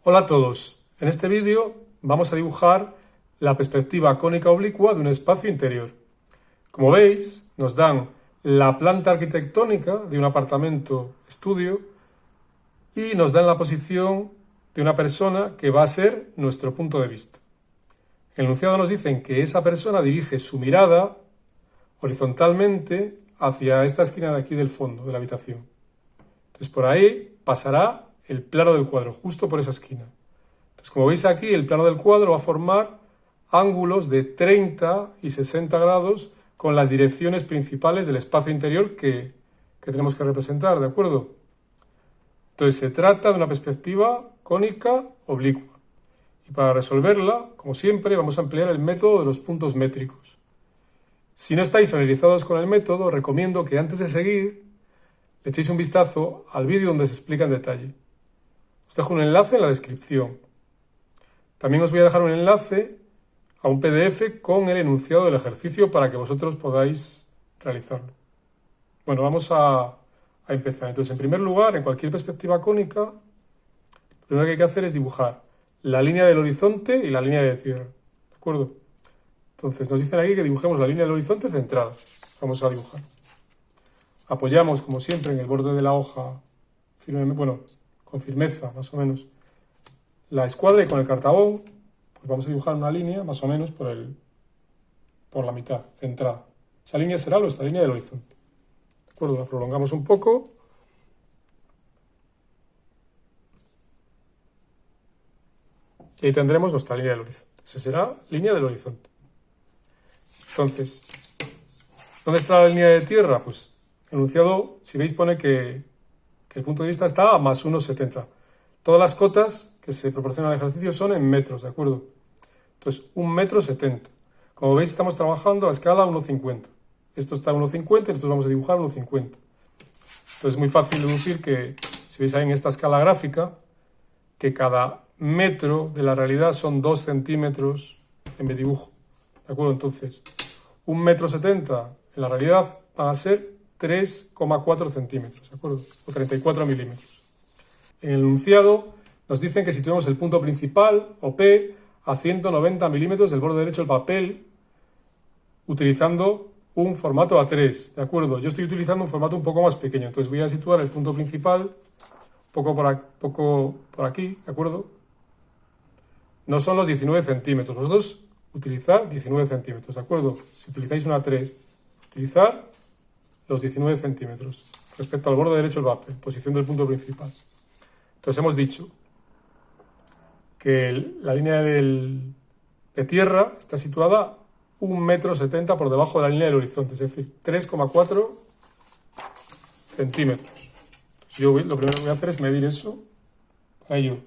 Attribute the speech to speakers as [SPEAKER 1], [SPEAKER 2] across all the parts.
[SPEAKER 1] Hola a todos, en este vídeo vamos a dibujar la perspectiva cónica oblicua de un espacio interior. Como veis, nos dan la planta arquitectónica de un apartamento estudio y nos dan la posición de una persona que va a ser nuestro punto de vista. En el enunciado nos dicen que esa persona dirige su mirada horizontalmente hacia esta esquina de aquí del fondo de la habitación. Entonces por ahí pasará el plano del cuadro, justo por esa esquina. Entonces, como veis aquí, el plano del cuadro va a formar ángulos de 30 y 60 grados con las direcciones principales del espacio interior que tenemos que representar, ¿de acuerdo? Entonces, se trata de una perspectiva cónica oblicua. Y para resolverla, como siempre, vamos a emplear el método de los puntos métricos. Si no estáis familiarizados con el método, recomiendo que antes de seguir le echéis un vistazo al vídeo donde se explica en detalle. Os dejo un enlace en la descripción. También os voy a dejar un enlace a un PDF con el enunciado del ejercicio para que vosotros podáis realizarlo. Bueno, vamos a empezar. Entonces, en primer lugar, en cualquier perspectiva cónica, lo primero que hay que hacer es dibujar la línea del horizonte y la línea de tierra. ¿De acuerdo? Entonces, nos dicen aquí que dibujemos la línea del horizonte centrada. Vamos a dibujar. Apoyamos, como siempre, en el borde de la hoja, con firmeza, más o menos, la escuadra y con el cartabón, pues vamos a dibujar una línea, más o menos, por la mitad, centrada. Esa línea será nuestra línea del horizonte. ¿De acuerdo? La prolongamos un poco. Y ahí tendremos nuestra línea del horizonte. Esa será línea del horizonte. Entonces, ¿dónde está la línea de tierra? Pues el enunciado, si veis, pone que el punto de vista está a más 1,70. Todas las cotas que se proporcionan al ejercicio son en metros, ¿de acuerdo? Entonces, 1,70 m. Como veis, estamos trabajando a escala 1,50. Esto está a 1,50 y nosotros vamos a dibujar 1,50. Entonces, es muy fácil deducir que, si veis ahí en esta escala gráfica, que cada metro de la realidad son 2 centímetros en mi dibujo. ¿De acuerdo? Entonces, 1,70 m en la realidad van a ser 3,4 centímetros, ¿de acuerdo? O 34 milímetros. En el enunciado nos dicen que situemos el punto principal, o P, a 190 milímetros del borde derecho del papel, utilizando un formato A3, ¿de acuerdo? Yo estoy utilizando un formato un poco más pequeño, entonces voy a situar el punto principal poco por aquí, ¿de acuerdo? No son los 19 centímetros, los dos utilizar 19 centímetros, ¿de acuerdo? Si utilizáis una A3, utilizar los 19 centímetros respecto al borde derecho del papel, posición del punto principal. Entonces hemos dicho que la línea de tierra está situada 1,70 m por debajo de la línea del horizonte, es decir, 3,4 centímetros. Yo lo primero que voy a hacer es medir eso. Para ello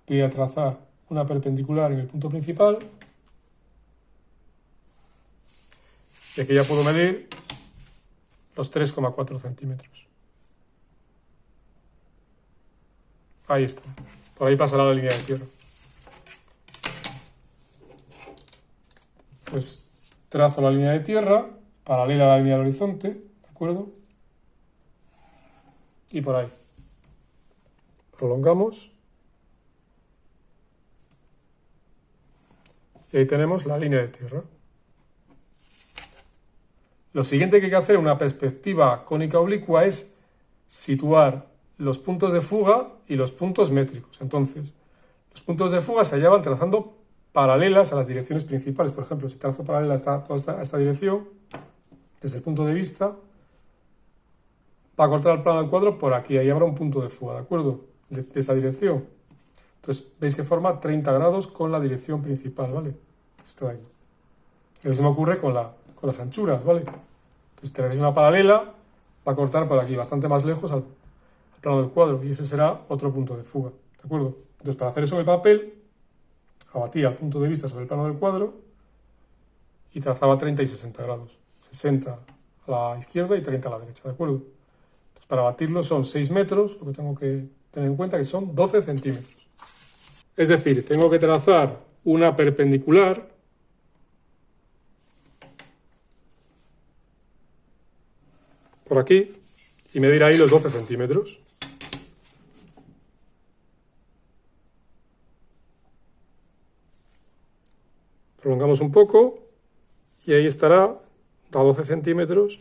[SPEAKER 1] voy a trazar una perpendicular en el punto principal. Y aquí ya puedo medir los 3,4 centímetros. Ahí está. Por ahí pasará la línea de tierra. Pues trazo la línea de tierra paralela a la línea del horizonte, ¿de acuerdo? Y por ahí. Prolongamos. Y ahí tenemos la línea de tierra. Lo siguiente que hay que hacer en una perspectiva cónica oblicua es situar los puntos de fuga y los puntos métricos. Entonces, los puntos de fuga se hallaban trazando paralelas a las direcciones principales. Por ejemplo, si trazo paralela a esta dirección, desde el punto de vista, va a cortar el plano del cuadro por aquí. Ahí habrá un punto de fuga, ¿de acuerdo? De esa dirección. Entonces, veis que forma 30 grados con la dirección principal, ¿vale? Esto de ahí. Lo mismo ocurre con las anchuras, ¿vale? Entonces, tenéis una paralela, va a cortar por aquí, bastante más lejos al plano del cuadro, y ese será otro punto de fuga, ¿de acuerdo? Entonces, para hacer eso en el papel, abatía el punto de vista sobre el plano del cuadro y trazaba 30 y 60 grados. 60 a la izquierda y 30 a la derecha, ¿de acuerdo? Entonces, para batirlo son 6 metros, lo que tengo que tener en cuenta que son 12 centímetros. Es decir, tengo que trazar una perpendicular por aquí y medir ahí los 12 centímetros. Prolongamos un poco y ahí estará a 12 centímetros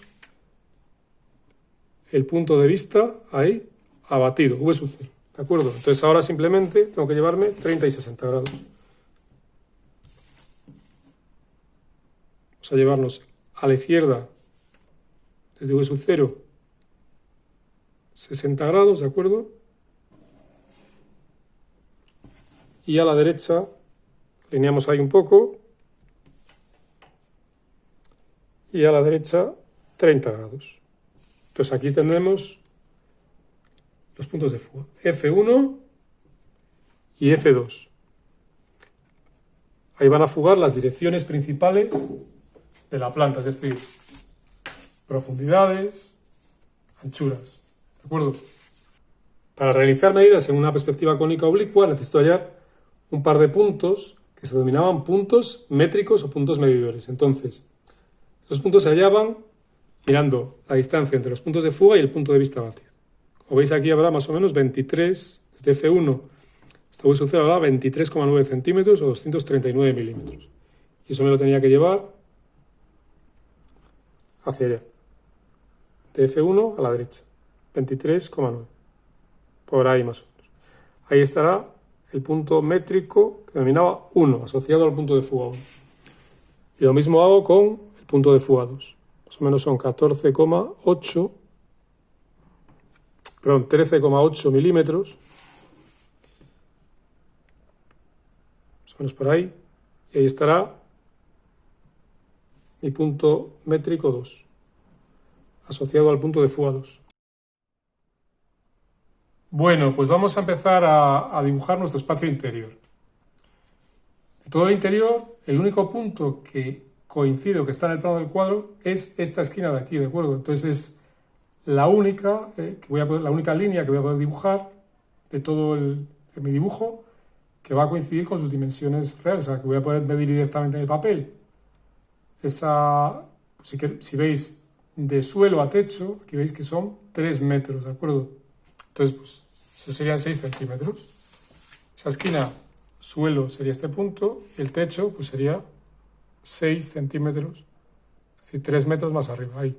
[SPEAKER 1] el punto de vista ahí abatido, V sub 0, ¿de acuerdo? Entonces ahora simplemente tengo que llevarme 30 y 60 grados. Vamos a llevarnos a la izquierda desde V sub 0 60 grados, ¿de acuerdo? Y a la derecha alineamos ahí un poco y a la derecha 30 grados. Entonces aquí tendremos los puntos de fuga, F1 y F2. Ahí van a fugar las direcciones principales de la planta, es decir, profundidades, anchuras, ¿de acuerdo? Para realizar medidas en una perspectiva cónica oblicua necesito hallar un par de puntos que se denominaban puntos métricos o puntos medidores. Entonces, esos puntos se hallaban mirando la distancia entre los puntos de fuga y el punto de vista abatido. Como veis aquí habrá más o menos 23, desde F1 hasta V sub 0 habrá 23,9 centímetros o 239 milímetros. Y eso me lo tenía que llevar hacia allá. De F1 a la derecha, 23,9. Por ahí más o menos. Ahí estará el punto métrico que denominaba 1, asociado al punto de fuga 1. Y lo mismo hago con el punto de fuga 2. Más o menos son 13,8 milímetros. Más o menos por ahí. Y ahí estará mi punto métrico 2, asociado al punto de fuga 2. Bueno, pues vamos a empezar a dibujar nuestro espacio interior. De todo el interior, el único punto que coincide o que está en el plano del cuadro es esta esquina de aquí, ¿de acuerdo? Entonces es la única, la única línea que voy a poder dibujar de todo de mi dibujo que va a coincidir con sus dimensiones reales, o sea, que voy a poder medir directamente en el papel. Esa, si veis, de suelo a techo, aquí veis que son 3 metros, ¿de acuerdo? Entonces, pues, eso serían 6 centímetros. Esa esquina, suelo, sería este punto, y el techo, pues sería 6 centímetros, es decir, 3 metros más arriba, ahí. ¿De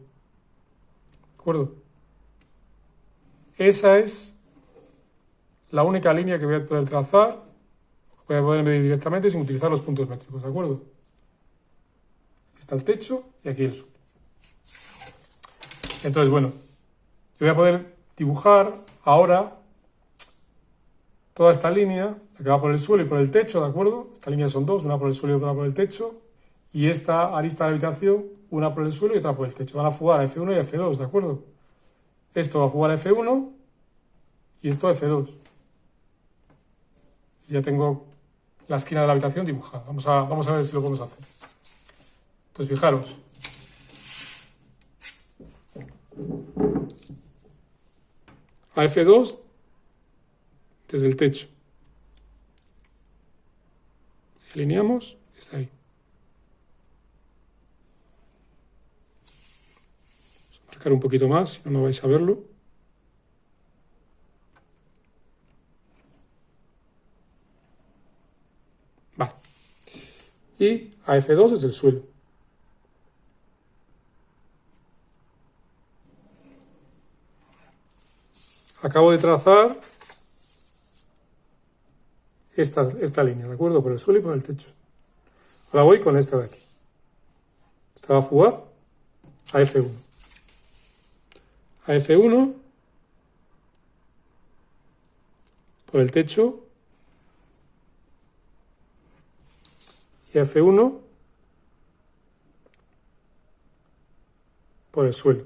[SPEAKER 1] acuerdo? Esa es la única línea que voy a poder trazar, que voy a poder medir directamente sin utilizar los puntos métricos, ¿de acuerdo? Aquí está el techo y aquí el suelo. Entonces, bueno, yo voy a poder dibujar ahora toda esta línea, la que va por el suelo y por el techo, ¿de acuerdo? Esta línea son dos, una por el suelo y otra por el techo. Y esta arista de la habitación, una por el suelo y otra por el techo. Van a fugar a F1 y a F2, ¿de acuerdo? Esto va a fugar a F1 y esto a F2. Y ya tengo la esquina de la habitación dibujada. Vamos a ver si lo podemos hacer. Entonces, fijaros. A F2 desde el techo. Alineamos, está ahí. Vamos a marcar un poquito más, si no, no vais a verlo. Vale. Y a F2 desde el suelo. Acabo de trazar esta línea, ¿de acuerdo? Por el suelo y por el techo. Ahora voy con esta de aquí. Esta va a fugar a F1. A F1 por el techo y a F1 por el suelo.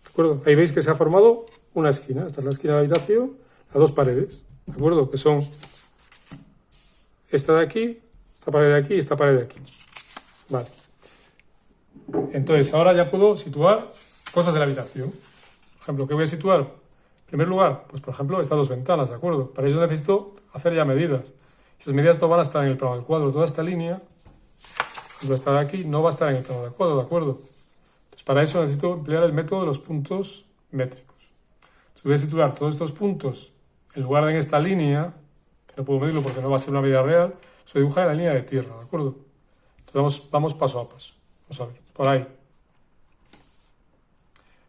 [SPEAKER 1] ¿De acuerdo? Ahí veis que se ha formado una esquina. Esta es la esquina de la habitación, las dos paredes. ¿De acuerdo? Que son esta de aquí, esta pared de aquí y esta pared de aquí. Vale. Entonces, ahora ya puedo situar cosas de la habitación. Por ejemplo, ¿qué voy a situar? En primer lugar, pues por ejemplo, estas dos ventanas, ¿de acuerdo? Para ello necesito hacer ya medidas. Esas medidas no van a estar en el plano del cuadro. Toda esta línea, esta de aquí, no va a estar en el plano del cuadro, ¿de acuerdo? Entonces, para eso necesito emplear el método de los puntos métricos. Entonces, voy a situar todos estos puntos en lugar de en esta línea, que no puedo medirlo porque no va a ser una medida real, Se dibuja en la línea de tierra, ¿de acuerdo? Entonces vamos paso a paso. Vamos a ver, por ahí.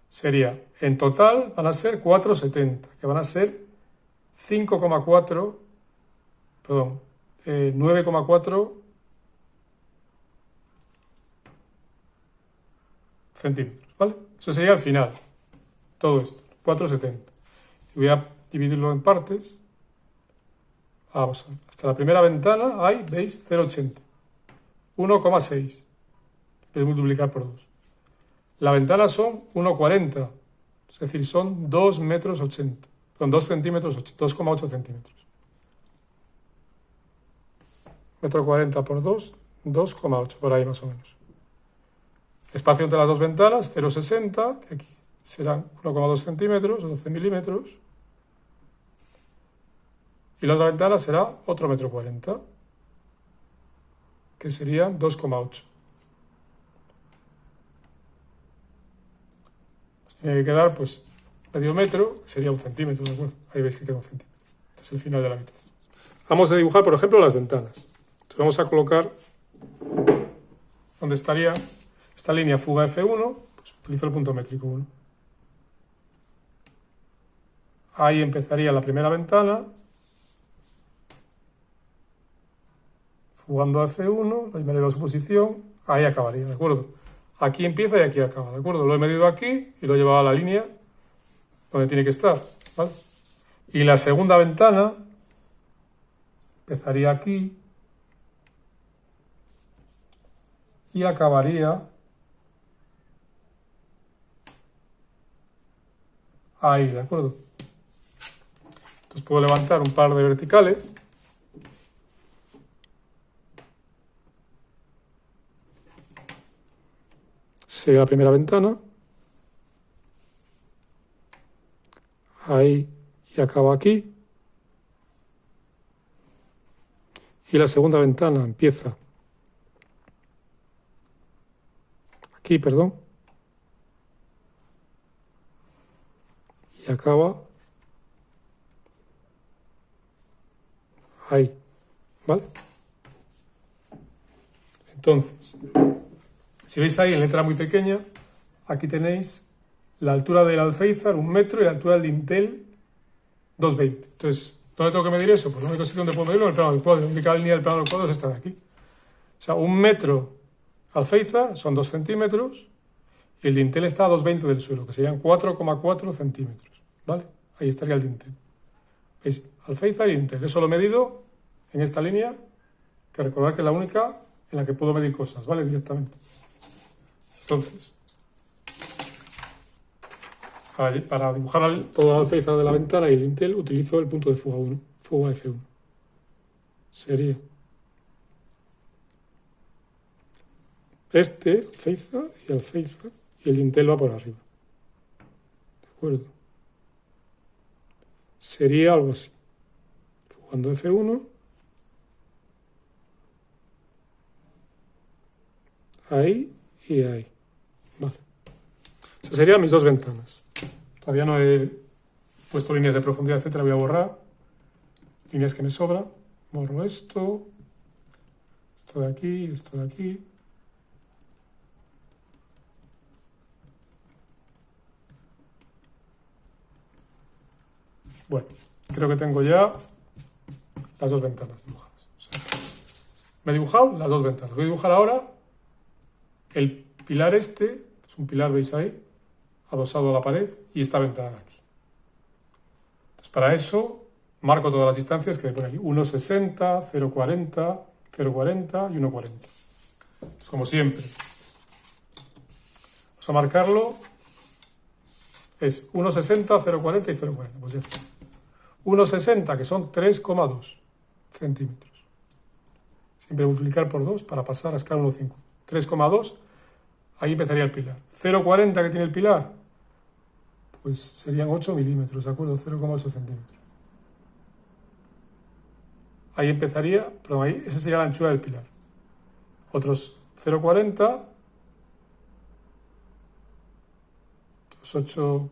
[SPEAKER 1] Sería, en total van a ser 4,70, que van a ser 5,4, perdón, 9,4 centímetros, ¿vale? Eso sería el final, todo esto, 4,70. Y voy a dividirlo en partes. Vamos a ver, hasta la primera ventana hay, ¿veis? 0,80, 1,6. Voy a multiplicar por 2. La ventana son 1,40, es decir, son 2,80 metros, con 2 centímetros, 2,8 centímetros. Metro 40 por 2, 2,8, por ahí más o menos. Espacio entre las dos ventanas, 0,60, que aquí serán 1,2 centímetros, 12 milímetros. Y la otra ventana será otro metro 40, que serían 2,8. Nos tiene que quedar, pues, medio metro, que sería 1 centímetro, ¿de acuerdo? Ahí veis que queda 1 centímetro. Este es el final de la habitación. Vamos a dibujar, por ejemplo, las ventanas. Entonces vamos a colocar donde estaría esta línea fuga F1, pues utilizo el punto métrico 1. Ahí empezaría la primera ventana, fugando a F1, ahí me le doy su posición, ahí acabaría, ¿de acuerdo? Aquí empieza y aquí acaba, ¿de acuerdo? Lo he medido aquí y lo he llevado a la línea donde tiene que estar, ¿vale? Y la segunda ventana empezaría aquí y acabaría ahí, ¿de acuerdo? Entonces puedo levantar un par de verticales. Sería la primera ventana. Ahí y acaba aquí. Y la segunda ventana empieza aquí, perdón. Y acaba ahí, ¿vale? Entonces, si veis ahí en letra muy pequeña, aquí tenéis la altura del alféizar, 1 metro, y la altura del dintel, 2,20. Entonces, ¿dónde tengo que medir eso? Pues la única sitio donde puedo medirlo es el plano del cuadro. La única línea del plano del cuadro es esta de aquí. O sea, 1 metro alféizar son 2 centímetros, y el dintel está a 2,20 del suelo, que serían 4,4 centímetros, ¿vale? Ahí estaría el dintel. ¿Veis? Alféizar y dintel. Eso lo he medido en esta línea, que recordad que es la única en la que puedo medir cosas, ¿vale? Directamente. Entonces, para dibujar todo el alféizar de la ventana y el dintel, utilizo el punto de fuga 1, fuga F1. Sería este, alféizar, y el dintel va por arriba. ¿De acuerdo? Sería algo así. Fugando F1. Ahí y ahí. Vale. Esas serían mis dos ventanas. Todavía no he puesto líneas de profundidad, etcétera. Voy a borrar líneas que me sobran. Borro esto de aquí, esto de aquí. Bueno, creo que tengo ya las dos ventanas dibujadas. O sea, me he dibujado las dos ventanas. Voy a dibujar ahora el pilar este, es un pilar, veis ahí, adosado a la pared, y esta ventana de aquí. Entonces, para eso marco todas las distancias que me pone aquí: 1,60, 0,40, 0,40 y 1,40. Entonces, como siempre, vamos a marcarlo. Es 1,60, 0,40 y 0,40. Pues ya está. 1,60, que son 3,2 centímetros. Siempre multiplicar por 2 para pasar a escala 1,50. 3,2, ahí empezaría el pilar. 0,40 que tiene el pilar, pues serían 8 milímetros, ¿de acuerdo? 0,8 centímetros. Ahí empezaría, pero ahí, esa sería la anchura del pilar. Otros 0,40, 8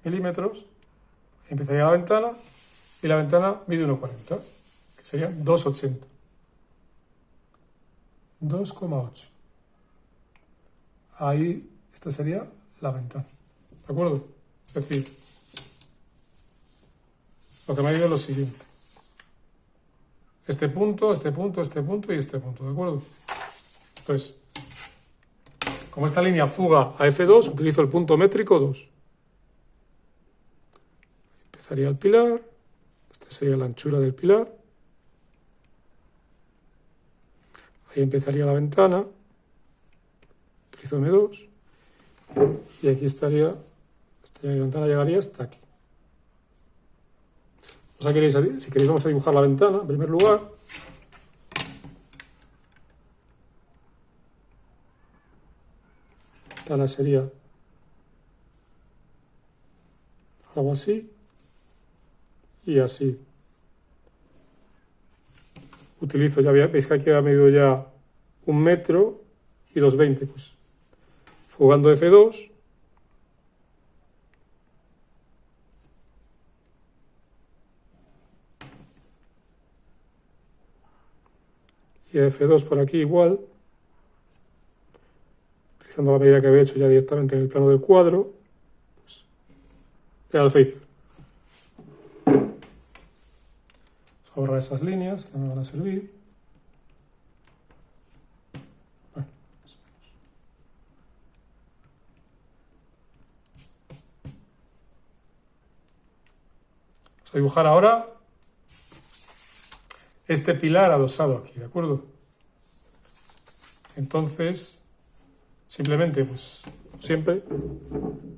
[SPEAKER 1] milímetros, ahí empezaría la ventana, y la ventana mide 1,40, que serían 2,80. 2,8. Ahí, esta sería la ventana. ¿De acuerdo? Es decir, lo que me ha ido es lo siguiente. Este punto, este punto, este punto y este punto. ¿De acuerdo? Entonces, como esta línea fuga a F2, utilizo el punto métrico 2. Empezaría el pilar. Esta sería la anchura del pilar. Ahí empezaría la ventana. Utilizo M2. Y aquí estaría, esta ventana llegaría hasta aquí. O sea, si queréis vamos a dibujar la ventana en primer lugar. La ventana sería algo así y así. Utilizo, ya veis que aquí ha medido ya 1 metro y 2,20, pues fugando F2. Y F2 por aquí igual, utilizando la medida que había hecho ya directamente en el plano del cuadro, pues, el alféizar. Vamos a borrar esas líneas que no me van a servir. Bueno, más o menos. Vamos a dibujar ahora este pilar adosado aquí, ¿de acuerdo? Entonces, simplemente, pues, siempre,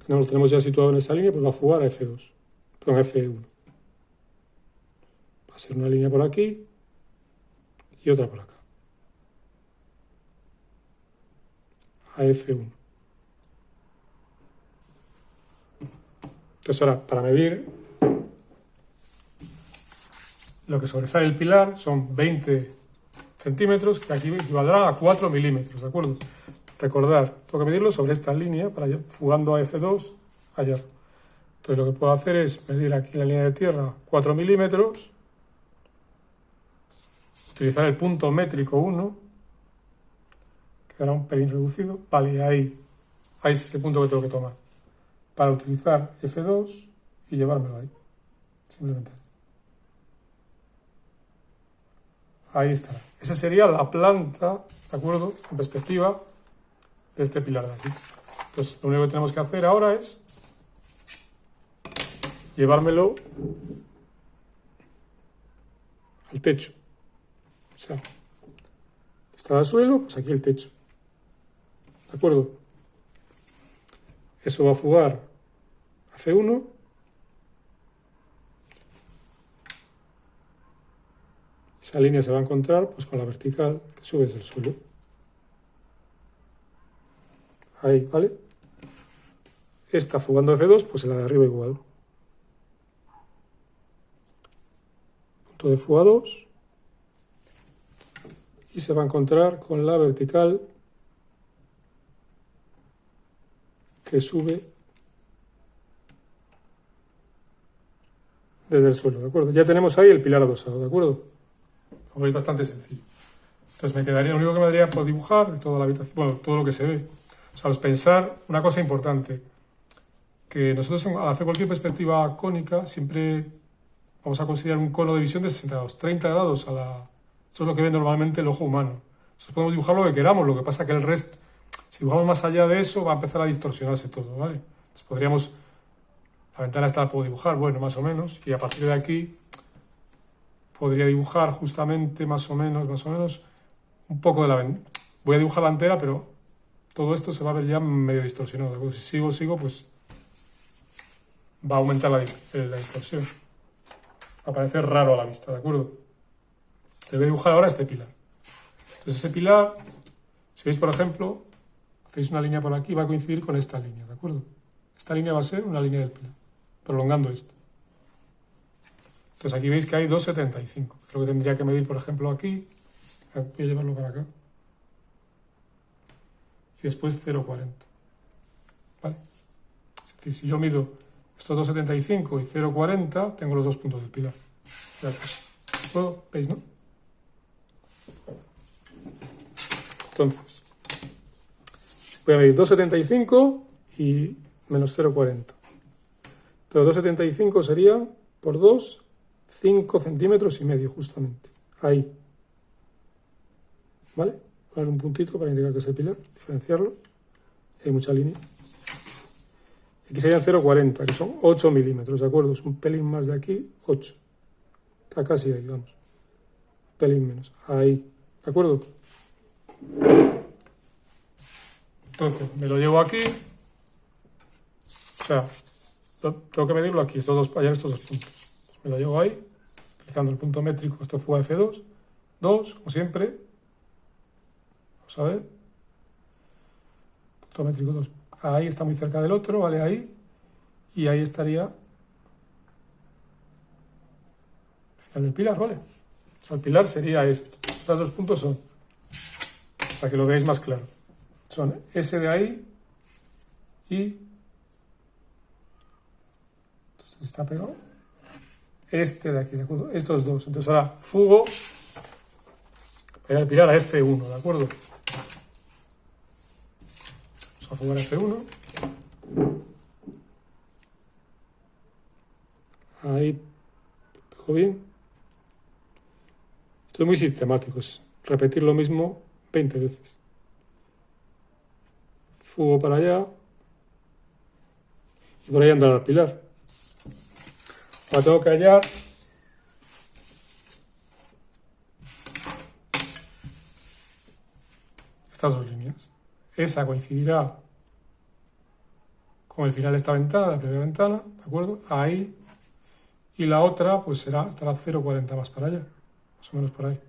[SPEAKER 1] lo tenemos ya situado en esa línea, pues va a fugar a F2, perdón, F1. Va a ser una línea por aquí y otra por acá. A F1. Entonces ahora, para medir, lo que sobresale el pilar son 20 centímetros, que aquí equivaldrá a 4 milímetros, ¿de acuerdo? Recordar, tengo que medirlo sobre esta línea, para ir fugando a F2 allá. Entonces lo que puedo hacer es medir aquí en la línea de tierra 4 milímetros, utilizar el punto métrico 1, quedará un pelín reducido, vale, y ahí es el punto que tengo que tomar, para utilizar F2 y llevármelo ahí, simplemente. Ahí está. Esa sería la planta, ¿de acuerdo? En perspectiva de este pilar de aquí. Entonces, lo único que tenemos que hacer ahora es llevármelo al techo. O sea, está al suelo, pues aquí el techo. ¿De acuerdo? Eso va a fugar a F1. Esa línea se va a encontrar pues con la vertical que sube desde el suelo. Ahí, ¿vale? Esta fugando F2, pues la de arriba igual. Punto de fuga 2. Y se va a encontrar con la vertical que sube desde el suelo, ¿de acuerdo? Ya tenemos ahí el pilar adosado, ¿de acuerdo? Lo veis bastante sencillo. Entonces me quedaría, lo único que me daría por dibujar de toda la habitación, bueno, todo lo que se ve. O sea, pensar una cosa importante, que nosotros al hacer cualquier perspectiva cónica siempre vamos a considerar un cono de visión de 60 grados, 30 grados a la... Eso es lo que ve normalmente el ojo humano. Nosotros podemos dibujar lo que queramos, lo que pasa que el resto, si dibujamos más allá de eso, va a empezar a distorsionarse todo, ¿vale? Entonces podríamos, la ventana esta la puedo dibujar, bueno, más o menos, y a partir de aquí podría dibujar justamente más o menos, un poco de la ventana. Voy a dibujar la entera, pero todo esto se va a ver ya medio distorsionado, ¿de acuerdo? Si sigo, pues va a aumentar la distorsión. Va a parecer raro a la vista, ¿de acuerdo? Le voy a dibujar ahora este pilar. Entonces ese pilar, si veis por ejemplo, hacéis una línea por aquí, va a coincidir con esta línea, ¿de acuerdo? Esta línea va a ser una línea del pilar, prolongando esto. Entonces aquí veis que hay 2,75. Creo que tendría que medir, por ejemplo, aquí. Voy a llevarlo para acá. Y después 0,40. ¿Vale? Es decir, si yo mido estos 2,75 y 0,40, tengo los dos puntos del pilar. Gracias. ¿Veis, no? Entonces, voy a medir 2,75 y menos 0,40. Entonces 2,75 sería por 2, 5 centímetros y medio justamente. Ahí. ¿Vale? Voy a dar un puntito para indicar que es el pilar, diferenciarlo. Hay mucha línea. Aquí serían 0,40, que son 8 milímetros, ¿de acuerdo? Es un pelín más de aquí, 8. Está casi ahí, vamos. Un pelín menos. Ahí. ¿De acuerdo? Entonces, me lo llevo aquí. O sea, tengo que medirlo aquí, allá en estos dos puntos. Pues me lo llevo ahí, utilizando el punto métrico, esto fue F2. 2, como siempre. Vamos a ver. Punto métrico 2. Ahí está muy cerca del otro, ¿vale? Ahí. Y ahí estaría el final del pilar, ¿vale? O sea, el pilar sería esto. Estos dos puntos son, para que lo veáis más claro, son ese de ahí y... Entonces está pegado. Este de aquí, ¿de acuerdo? Estos dos. Entonces ahora fugo para el pilar a F1, ¿de acuerdo? Vamos a fugar a F1. Ahí pego bien. Esto es muy sistemático, es repetir lo mismo 20 veces. Fugo para allá y por ahí andar al pilar. Ahora tengo que hallar estas dos líneas. Esa coincidirá con el final de esta ventana, de la primera ventana, ¿de acuerdo? Ahí. Y la otra, pues estará 0,40 más para allá, más o menos por ahí.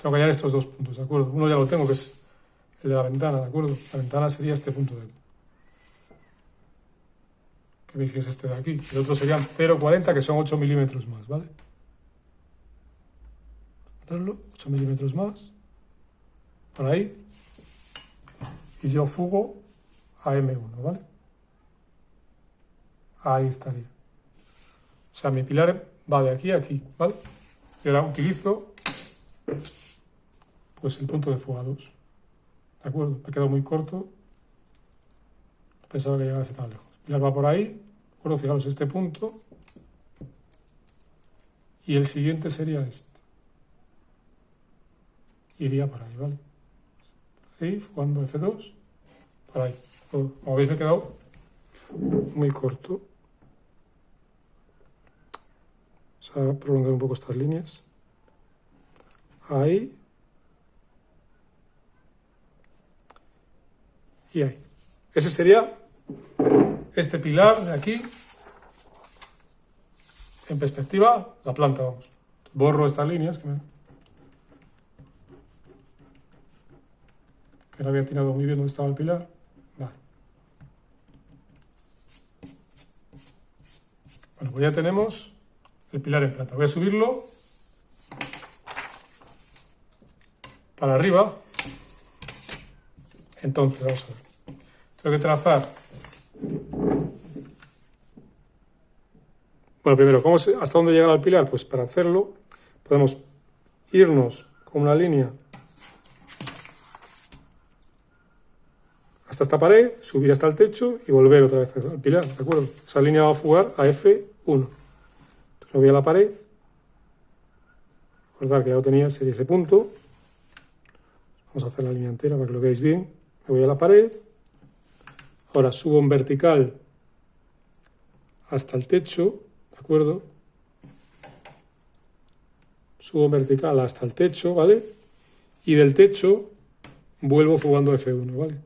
[SPEAKER 1] Tengo que hallar estos dos puntos, ¿de acuerdo? Uno ya lo tengo, que es el de la ventana, ¿de acuerdo? La ventana sería este punto de aquí. Que veis que es este de aquí. El otro serían 0,40, que son 8 milímetros más, ¿vale? 8 milímetros más. Por ahí. Y yo fugo a M1, ¿vale? Ahí estaría. O sea, mi pilar va de aquí a aquí, ¿vale? Y ahora utilizo pues el punto de fuga 2. ¿De acuerdo? Me ha quedado muy corto. Pensaba que llegase tan lejos. El pilar va por ahí. Bueno, fijaros, este punto. Y el siguiente sería este. Iría por ahí, ¿vale? Por ahí, fugando F2. Por ahí. Como veis, me he quedado muy corto. Vamos a prolongar un poco estas líneas. Ahí. Y ahí. Ese sería este pilar de aquí. En perspectiva, la planta, vamos. Borro estas líneas que no había atinado muy bien dónde estaba el pilar. Vale. Bueno, pues ya tenemos el pilar en planta. Voy a subirlo para arriba. Entonces, vamos a ver. Tengo que trazar. Bueno, primero, ¿hasta dónde llegar al pilar? Pues para hacerlo podemos irnos con una línea hasta esta pared, subir hasta el techo y volver otra vez al pilar, ¿de acuerdo? Esa línea va a fugar a F1. Entonces me voy a la pared. Recordad que ya lo tenía, sería ese punto. Vamos a hacer la línea entera para que lo veáis bien. Me voy a la pared. Ahora subo en vertical hasta el techo, ¿de acuerdo? Subo en vertical hasta el techo, ¿vale? Y del techo vuelvo fugando F1, ¿vale?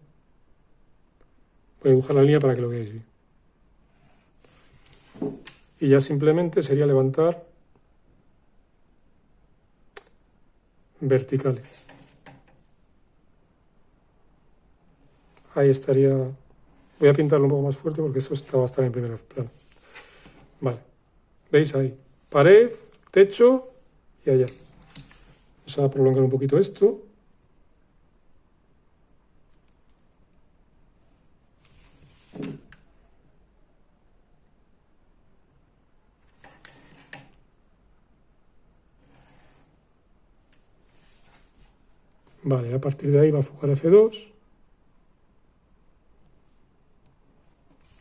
[SPEAKER 1] Voy a dibujar la línea para que lo veáis bien. Y ya simplemente sería levantar verticales. Ahí estaría. Voy a pintarlo un poco más fuerte porque esto va a estar en primer plano. Vale. ¿Veis ahí? Pared, techo y allá. Vamos a prolongar un poquito esto. Vale, a partir de ahí va a fugar F2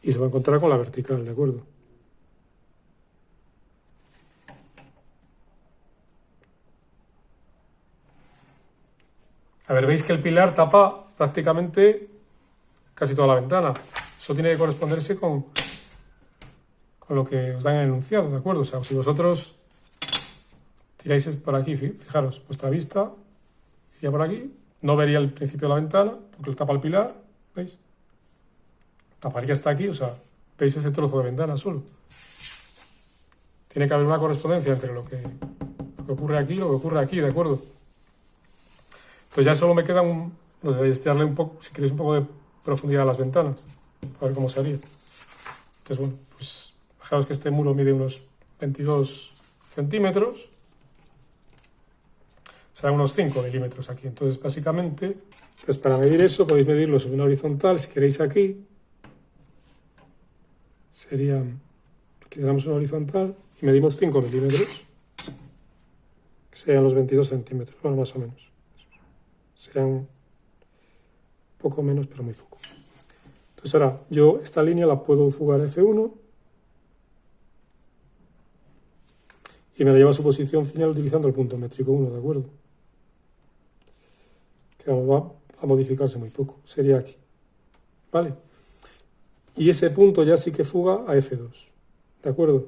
[SPEAKER 1] y se va a encontrar con la vertical, ¿de acuerdo? A ver, veis que el pilar tapa prácticamente casi toda la ventana. Eso tiene que corresponderse con lo que os dan en el enunciado, ¿de acuerdo? O sea, si vosotros tiráis por aquí, fijaros, vuestra vista iría por aquí, no vería el principio de la ventana, porque lo tapa el pilar, ¿veis? Taparía hasta aquí, o sea, veis ese trozo de ventana solo. Tiene que haber una correspondencia entre lo que ocurre aquí y lo que ocurre aquí, ¿de acuerdo? Entonces ya solo me queda darle un poco, si queréis, un poco de profundidad a las ventanas, a ver cómo se haría. Entonces, bueno, pues fijaos que este muro mide unos 22 centímetros, será unos 5 milímetros aquí. Entonces, básicamente, pues para medir eso podéis medirlo sobre una horizontal, si queréis aquí, sería, aquí tenemos una horizontal y medimos 5 milímetros, que serían los 22 centímetros, bueno, más o menos. Serían poco menos, pero muy poco. Entonces ahora, yo esta línea la puedo fugar a F1 y me la lleva a su posición final utilizando el punto métrico 1, ¿de acuerdo? Que va a modificarse muy poco, sería aquí, ¿vale? Y ese punto ya sí que fuga a F2, ¿de acuerdo?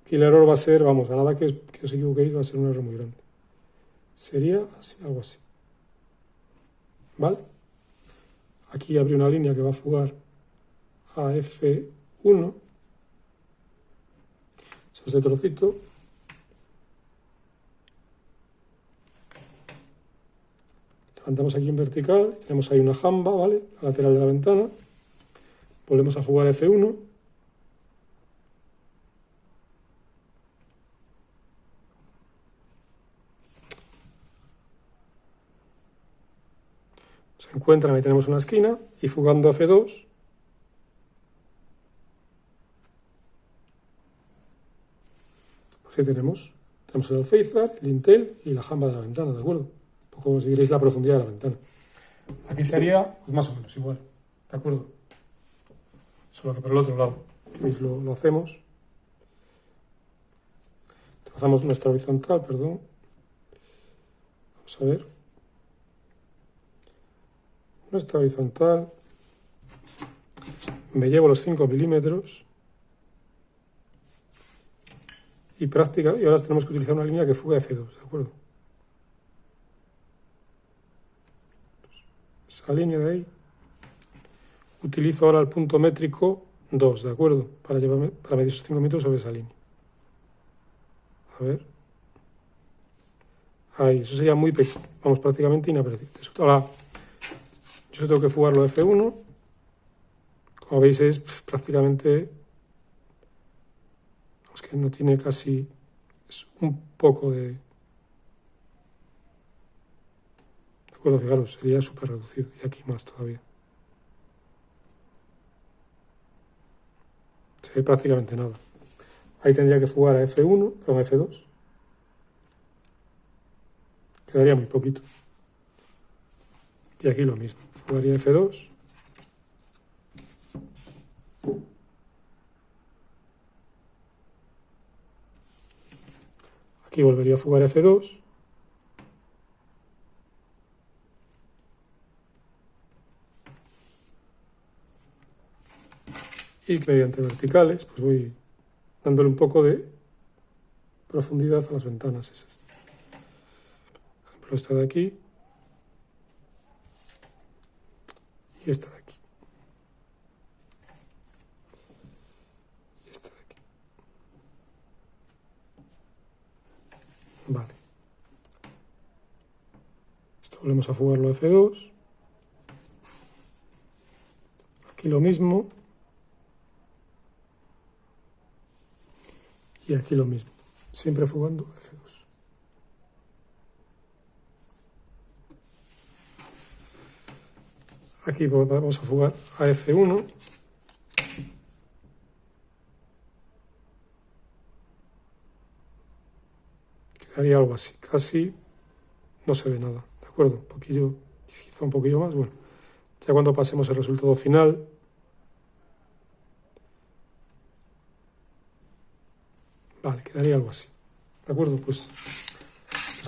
[SPEAKER 1] Aquí el error va a ser, vamos, a nada que os equivoquéis, va a ser un error muy grande. Sería así, algo así, ¿vale? Aquí habría una línea que va a fugar a F1, este trocito, levantamos aquí en vertical, tenemos ahí una jamba, ¿vale? A la lateral de la ventana, volvemos a fugar F1, se encuentran, ahí tenemos una esquina, y fugando F2, pues ahí tenemos el alféizar, el dintel y la jamba de la ventana, ¿de acuerdo? Pues como si queréis la profundidad de la ventana. Aquí sería pues más o menos igual, ¿de acuerdo? Solo que por el otro lado, ¿veis? Lo hacemos. Trazamos nuestra horizontal, perdón. Vamos a ver. Nuestra horizontal. Me llevo los 5 milímetros. Y ahora tenemos que utilizar una línea que fuga F2, ¿de acuerdo? Esa línea de ahí. Utilizo ahora el punto métrico 2, ¿de acuerdo? Para medir esos 5 metros sobre esa línea. A ver. Ahí, eso sería muy pequeño. Vamos, prácticamente inapercibible. Ahora, yo tengo que fugarlo a F1. Como veis, es prácticamente... Es que no tiene casi... Es un poco de... ¿De acuerdo? Fijaros, sería súper reducido. Y aquí más todavía. Se ve prácticamente nada. Ahí tendría que fugar a F1, perdón, a F2. Quedaría muy poquito. Y aquí lo mismo. Fugaría F2. Aquí volvería a fugar F2. Y mediante verticales, pues voy dándole un poco de profundidad a las ventanas esas. Por ejemplo, esta de aquí y esta de aquí. Y esta de aquí. Vale. Esto volvemos a fugarlo a F2. Aquí lo mismo. Y aquí lo mismo. Siempre fugando F2. Aquí vamos a fugar a F1. quedaría algo así, casi no se ve nada, ¿de acuerdo? Un poquillo, quizá un poquillo más, bueno, ya cuando pasemos el resultado final, vale, quedaría algo así, ¿de acuerdo? Pues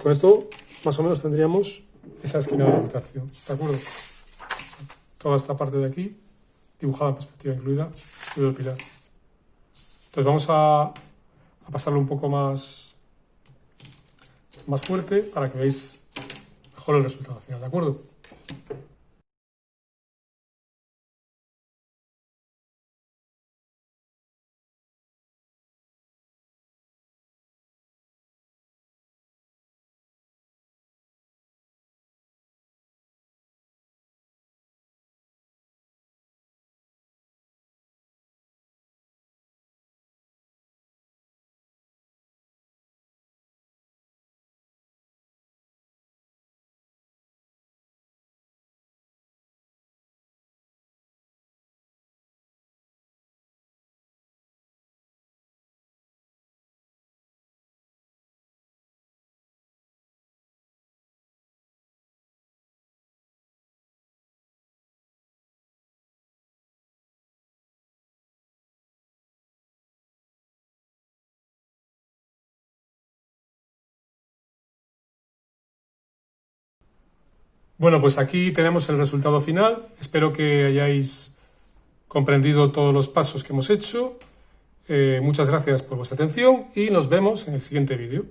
[SPEAKER 1] con esto más o menos tendríamos esa esquina de la habitación, ¿de acuerdo? Toda esta parte de aquí, dibujada en perspectiva incluida, el pilar. Entonces vamos a pasarlo un poco más fuerte para que veáis mejor el resultado final, ¿de acuerdo? Bueno, pues aquí tenemos el resultado final. Espero que hayáis comprendido todos los pasos que hemos hecho. Muchas gracias por vuestra atención y nos vemos en el siguiente vídeo.